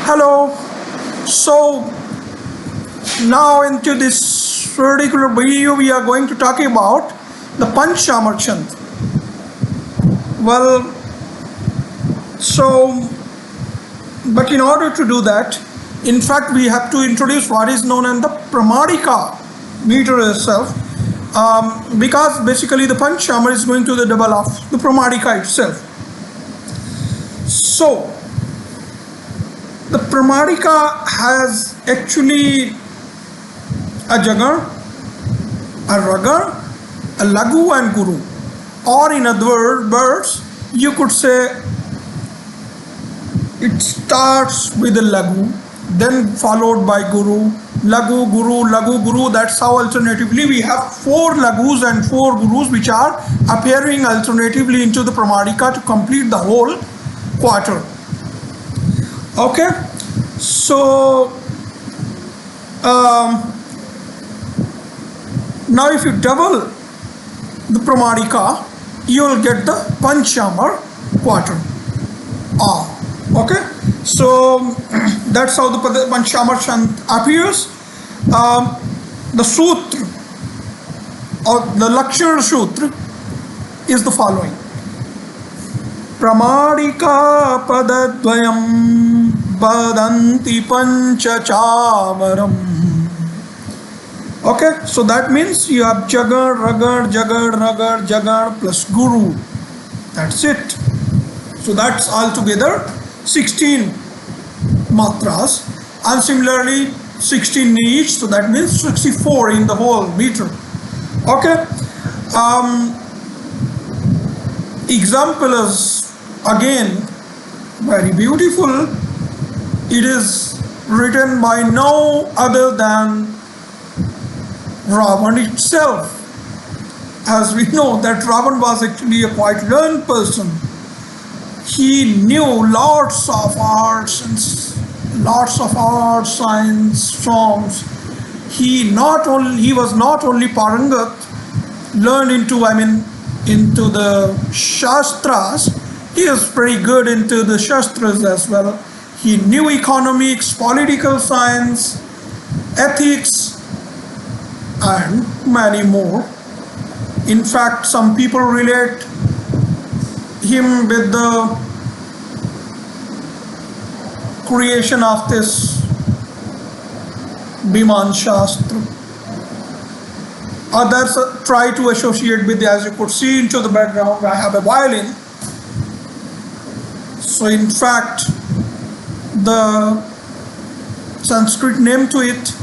Hello. So now into this particular video we are going to talk about the Panchamar Chant. Well, but in order to do that, in fact we have to introduce what is known as the Pramadika meter itself, because basically the Panchamar is going to the double of the Pramadika itself. So the Pramadika has actually a Jagar, a Ragar, a Lagu and Guru. Or in other words, you could say it starts with a Lagu, then followed by Guru, Lagu, Guru, Lagu, Guru. That's how alternatively we have 4 Lagus and 4 Gurus which are appearing alternatively into the Pramadika to complete the whole quarter. Okay, so now if you double the Pramadika, you will get the Panchamar quarter. Okay, so that's how the Panchamar Chant appears. The Sutra or the Lakshana Sutra is the following. Pramadika padadvayam badanti panchachavaram. Okay, so that means you have Jagar, Ragar, Jagar, Ragar, Jagar plus Guru. That's it. So that's altogether 16 matras, and similarly 16 in each, so that means 64 in the whole meter. Okay, example is again very beautiful. It is written by no other than Ravan itself. As we know that Ravan was actually a quite learned person. He knew lots of arts and lots of art, science, songs. He was not only Parangat, learned into the Shastras. He is pretty good into the Shastras as well. He knew economics, political science, ethics, and many more. In fact, some people relate him with the creation of this Biman Shastra. Others try to associate with, as you could see into the background, I have a violin. So in fact, the Sanskrit name to it,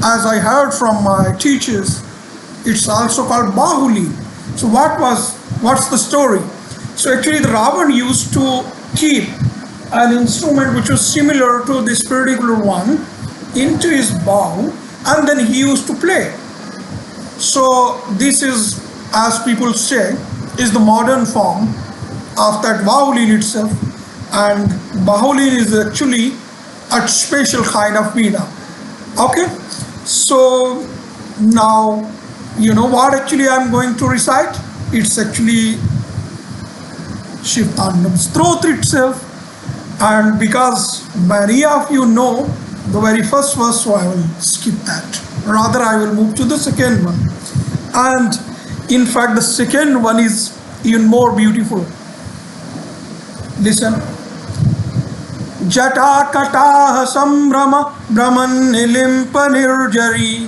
as I heard from my teachers, it's also called Bahuli. So what's the story? So actually the Ravan used to keep an instrument which was similar to this particular one into his bow, and then he used to play. So this is, as people say, is the modern form of that Bahulin itself, and Bahulin is actually a special kind of veena. Okay, so now you know what actually I'm going to recite. It's actually Shiv Tandam Stotra itself, and because many of you know the very first verse, so I will skip that. Rather, I will move to the second one, and in fact the second one is even more beautiful. Listen. Jata kata sambrama brahman nilimpa nirjari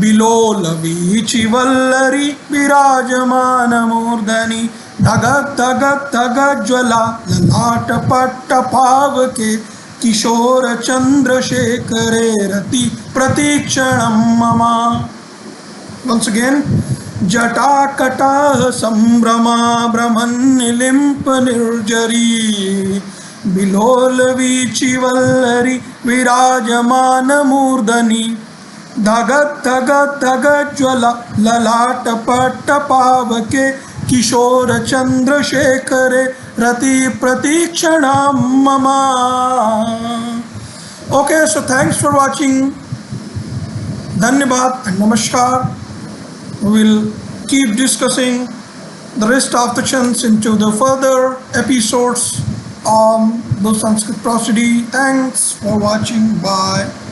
bilola vichi vallari virajamana murdani dhagat dhagat dhagat jwala lalata patta pavake kishora chandra shekhare rati pratikshanam mama. Once again, jata kata sambrama brahman nilimpa nirjari बिलोल वीची Vallari विराजमान मूर्धनि धगत धगत धगत ज्वला ललाट पट्ट पावके किशोर चंद्रशेखरे रति प्रतीक्षणा mama. Okay, so thanks for watching. Dhanyabad and Namaskar. We will keep discussing the rest of the chants into the further episodes on the Sanskrit prosody. Thanks for watching. Bye.